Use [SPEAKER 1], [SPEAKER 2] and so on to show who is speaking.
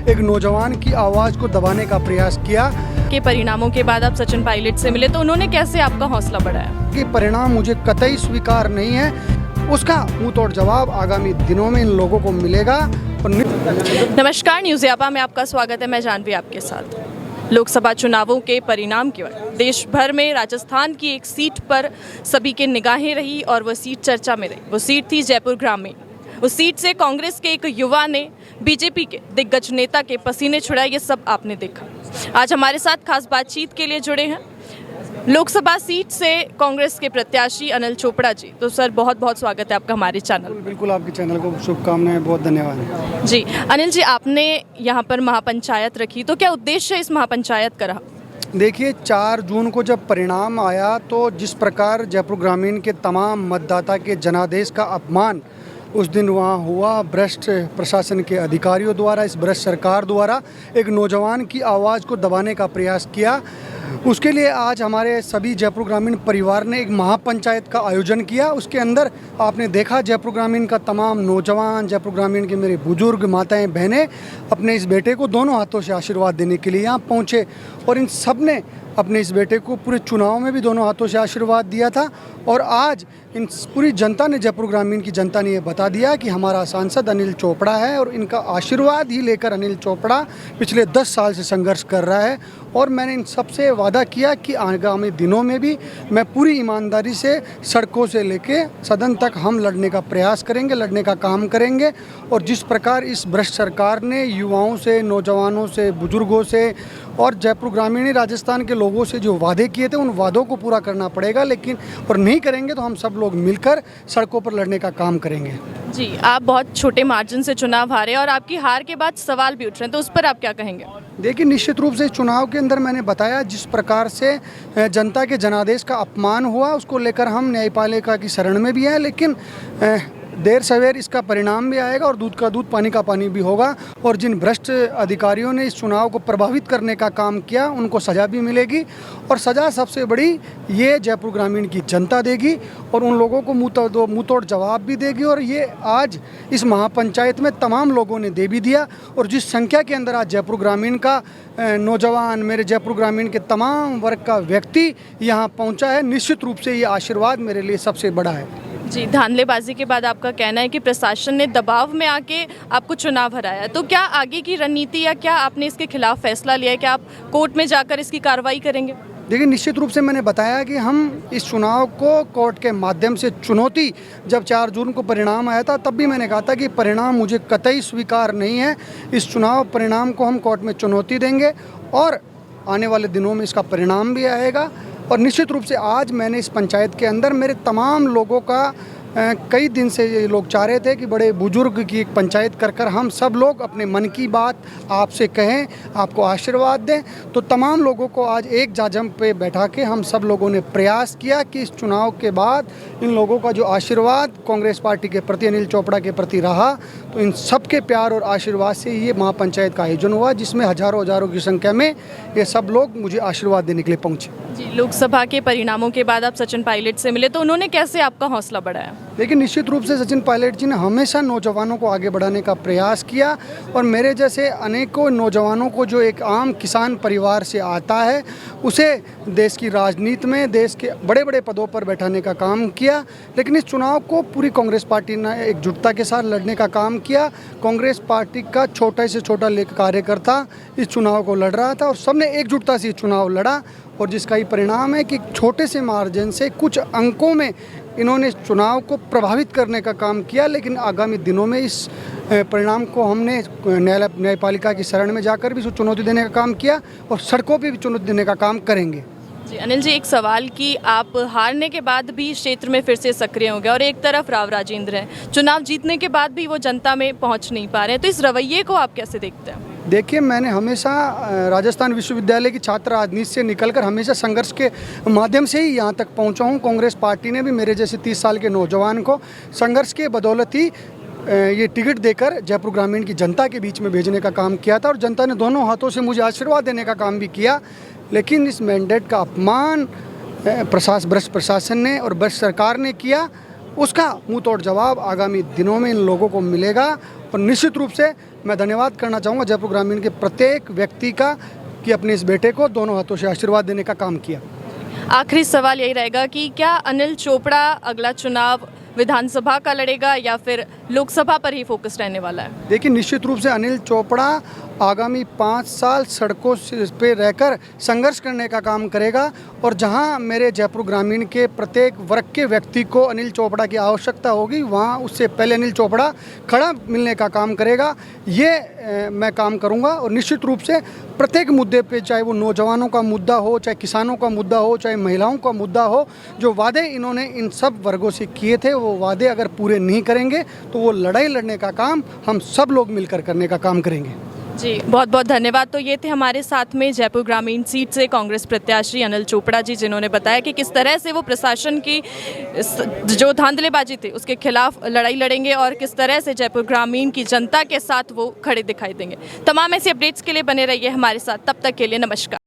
[SPEAKER 1] एक नौजवान की आवाज़ को दबाने का प्रयास किया।
[SPEAKER 2] के परिणामों के बाद आप सचिन पायलट से मिले तो उन्होंने कैसे आपका हौसला बढ़ाया?
[SPEAKER 1] कि परिणाम मुझे कतई स्वीकार नहीं है, उसका मुंह तोड़ जवाब आगामी दिनों में इन लोगों को मिलेगा।
[SPEAKER 2] नमस्कार, न्यूज़ यापा में आपका स्वागत है। मैं जानवी आपके साथ। लोकसभा चुनावों के परिणाम के बाद देश भर में राजस्थान की एक सीट पर सभी की निगाहें रही और वो सीट चर्चा में रही। वो सीट थी जयपुर ग्रामीण। उस सीट से कांग्रेस के एक युवा ने बीजेपी के दिग्गज नेता के पसीने छुड़ाए, ये सब आपने देखा। आज हमारे साथ खास बातचीत के लिए जुड़े हैं लोकसभा सीट से कांग्रेस के प्रत्याशी अनिल चोपड़ा जी। तो सर, बहुत बहुत स्वागत है आपका हमारे चैनल।
[SPEAKER 1] बिल्कुल, आपके चैनल को शुभकामनाएं, बहुत धन्यवाद
[SPEAKER 2] जी। अनिल जी, आपने यहाँ पर महापंचायत रखी, तो क्या उद्देश्य है इस महापंचायत का रहा?
[SPEAKER 1] देखिए, 4 जून को जब परिणाम आया तो जिस प्रकार जयपुर ग्रामीण के तमाम मतदाता के जनादेश का अपमान उस दिन वहाँ हुआ, भ्रष्ट प्रशासन के अधिकारियों द्वारा, इस भ्रष्ट सरकार द्वारा एक नौजवान की आवाज़ को दबाने का प्रयास किया। उसके लिए आज हमारे सभी जयपुर ग्रामीण परिवार ने एक महापंचायत का आयोजन किया। उसके अंदर आपने देखा जयपुर ग्रामीण का तमाम नौजवान, जयपुर ग्रामीण के मेरे बुजुर्ग, माताएं, बहनें अपने इस बेटे को दोनों हाथों से आशीर्वाद देने के लिए यहाँ पहुँचे और इन सब ने अपने इस बेटे को पूरे चुनाव में भी दोनों हाथों से आशीर्वाद दिया था। और आज इन पूरी जनता ने, जयपुर ग्रामीण की जनता ने ये बता दिया कि हमारा सांसद अनिल चोपड़ा है और इनका आशीर्वाद ही लेकर अनिल चोपड़ा पिछले 10 साल से संघर्ष कर रहा है। और मैंने इन सबसे वादा किया कि आगामी दिनों में भी मैं पूरी ईमानदारी से सड़कों से लेके सदन तक हम लड़ने का प्रयास करेंगे, लड़ने का काम करेंगे। और जिस प्रकार इस भ्रष्ट सरकार ने युवाओं से, नौजवानों से, बुजुर्गों से और जयपुर ग्रामीण राजस्थान के लोगों से जो वादे किए थे, उन वादों को पूरा करना पड़ेगा। लेकिन और नहीं करेंगे तो हम सब लोग मिलकर सड़कों पर लड़ने का काम करेंगे।
[SPEAKER 2] जी, आप बहुत छोटे मार्जिन से चुनाव हारे और आपकी हार के बाद सवाल भी उठ रहे हैं, तो उस पर आप क्या कहेंगे?
[SPEAKER 1] देखिए, निश्चित रूप से चुनाव के अंदर मैंने बताया जिस प्रकार से जनता के जनादेश का अपमान हुआ, उसको लेकर हम न्यायपालिका की शरण में भी हैं। लेकिन देर सवेर इसका परिणाम भी आएगा और दूध का दूध, पानी का पानी भी होगा। और जिन भ्रष्ट अधिकारियों ने इस चुनाव को प्रभावित करने का काम किया, उनको सज़ा भी मिलेगी। और सज़ा सबसे बड़ी ये जयपुर ग्रामीण की जनता देगी और उन लोगों को मुँह तोड़ जवाब भी देगी। और ये आज इस महापंचायत में तमाम लोगों ने दे भी दिया। और जिस संख्या के अंदर आज जयपुर ग्रामीण का नौजवान, मेरे जयपुर ग्रामीण के तमाम वर्ग का व्यक्ति यहाँ पहुँचा है, निश्चित रूप से ये आशीर्वाद मेरे लिए सबसे बड़ा है।
[SPEAKER 2] जी, धांधलेबाजी के बाद आपका कहना है कि प्रशासन ने दबाव में आके आपको चुनाव हराया, तो क्या आगे की रणनीति या क्या आपने इसके खिलाफ फैसला लिया है कि आप कोर्ट में जाकर इसकी कार्रवाई करेंगे?
[SPEAKER 1] देखिए, निश्चित रूप से मैंने बताया कि हम इस चुनाव को कोर्ट के माध्यम से चुनौती, जब 4 जून को परिणाम आया था तब भी मैंने कहा था कि परिणाम मुझे कतई स्वीकार नहीं है। इस चुनाव परिणाम को हम कोर्ट में चुनौती देंगे और आने वाले दिनों में इसका परिणाम भी आएगा। और निश्चित रूप से आज मैंने इस पंचायत के अंदर मेरे तमाम लोगों का कई दिन से ये लोग चाह रहे थे कि बड़े बुजुर्ग की एक पंचायत कर हम सब लोग अपने मन की बात आपसे कहें, आपको आशीर्वाद दें। तो तमाम लोगों को आज एक जाजम पे बैठा के हम सब लोगों ने प्रयास किया कि इस चुनाव के बाद इन लोगों का जो आशीर्वाद कांग्रेस पार्टी के प्रति, अनिल चोपड़ा के प्रति रहा, तो इन सब के प्यार और आशीर्वाद से ये महापंचायत का आयोजन हुआ, जिसमें हज़ारों की संख्या में ये सब लोग मुझे आशीर्वाद देने के लिए पहुँचे।
[SPEAKER 2] जी, लोकसभा के परिणामों के बाद आप सचिन पायलट से मिले तो उन्होंने कैसे आपका हौसला बढ़ाया?
[SPEAKER 1] लेकिन निश्चित रूप से सचिन पायलट जी ने हमेशा नौजवानों को आगे बढ़ाने का प्रयास किया। और मेरे जैसे अनेकों नौजवानों को, जो एक आम किसान परिवार से आता है, उसे देश की राजनीति में, देश के बड़े बड़े पदों पर बैठाने का काम किया। लेकिन इस चुनाव को पूरी कांग्रेस पार्टी ने एकजुटता के साथ लड़ने का काम किया। कांग्रेस पार्टी का छोटा से छोटा कार्यकर्ता इस चुनाव को लड़ रहा था और सबने एकजुटता से चुनाव लड़ा। और जिसका ही परिणाम है कि छोटे से मार्जिन से, कुछ अंकों में इन्होंने चुनाव को प्रभावित करने का काम किया। लेकिन आगामी दिनों में इस परिणाम को हमने न्यायपालिका की शरण में जाकर भी चुनौती देने का काम किया और सड़कों पे भी चुनौती देने का काम करेंगे।
[SPEAKER 2] जी, अनिल जी, एक सवाल कि आप हारने के बाद भी क्षेत्र में फिर से सक्रिय हो गए और एक तरफ राव राजेंद्र हैं, चुनाव जीतने के बाद भी वो जनता में पहुंच नहीं पा रहे हैं, तो इस रवैये को आप कैसे देखते हैं?
[SPEAKER 1] देखिए, मैंने हमेशा राजस्थान विश्वविद्यालय की छात्र राजनीति से निकलकर हमेशा संघर्ष के माध्यम से ही यहाँ तक पहुँचा हूँ। कांग्रेस पार्टी ने भी मेरे जैसे 30 साल के नौजवान को संघर्ष के बदौलत ही ये टिकट देकर जयपुर ग्रामीण की जनता के बीच में भेजने का काम किया था। और जनता ने दोनों हाथों से मुझे आशीर्वाद देने का काम भी किया। लेकिन इस मैंडेट का अपमान भ्रष्ट प्रशासन ने और भ्रष्ट सरकार ने किया, उसका मुंह तोड़ जवाब आगामी दिनों में इन लोगों को मिलेगा। और निश्चित रूप से मैं धन्यवाद करना चाहूँगा जयपुर ग्रामीण के प्रत्येक व्यक्ति का कि अपने इस बेटे को दोनों हाथों से आशीर्वाद देने का काम किया।
[SPEAKER 2] आखिरी सवाल यही रहेगा कि क्या अनिल चोपड़ा अगला चुनाव विधानसभा का लड़ेगा या फिर लोकसभा पर ही फोकस रहने वाला है?
[SPEAKER 1] देखिए, निश्चित रूप से अनिल चोपड़ा आगामी 5 साल सड़कों पे रहकर संघर्ष करने का काम करेगा और जहां मेरे जयपुर ग्रामीण के प्रत्येक वर्ग के व्यक्ति को अनिल चोपड़ा की आवश्यकता होगी वहां उससे पहले अनिल चोपड़ा खड़ा मिलने का काम करेगा। ये मैं काम करूंगा और निश्चित रूप से प्रत्येक मुद्दे पे, चाहे वो नौजवानों का मुद्दा हो, चाहे किसानों का मुद्दा हो, चाहे महिलाओं का मुद्दा हो, जो वादे इन्होंने इन सब वर्गों से किए थे वो वादे अगर पूरे नहीं करेंगे तो वो लड़ाई लड़ने का काम हम सब लोग मिलकर करने का काम करेंगे।
[SPEAKER 2] जी, बहुत बहुत धन्यवाद। तो ये थे हमारे साथ में जयपुर ग्रामीण सीट से कांग्रेस प्रत्याशी अनिल चोपड़ा जी, जिन्होंने बताया कि किस तरह से वो प्रशासन की जो धांधलेबाजी थी उसके खिलाफ लड़ाई लड़ेंगे और किस तरह से जयपुर ग्रामीण की जनता के साथ वो खड़े दिखाई देंगे। तमाम ऐसी अपडेट्स के लिए बने रहिए हमारे साथ। तब तक के लिए नमस्कार।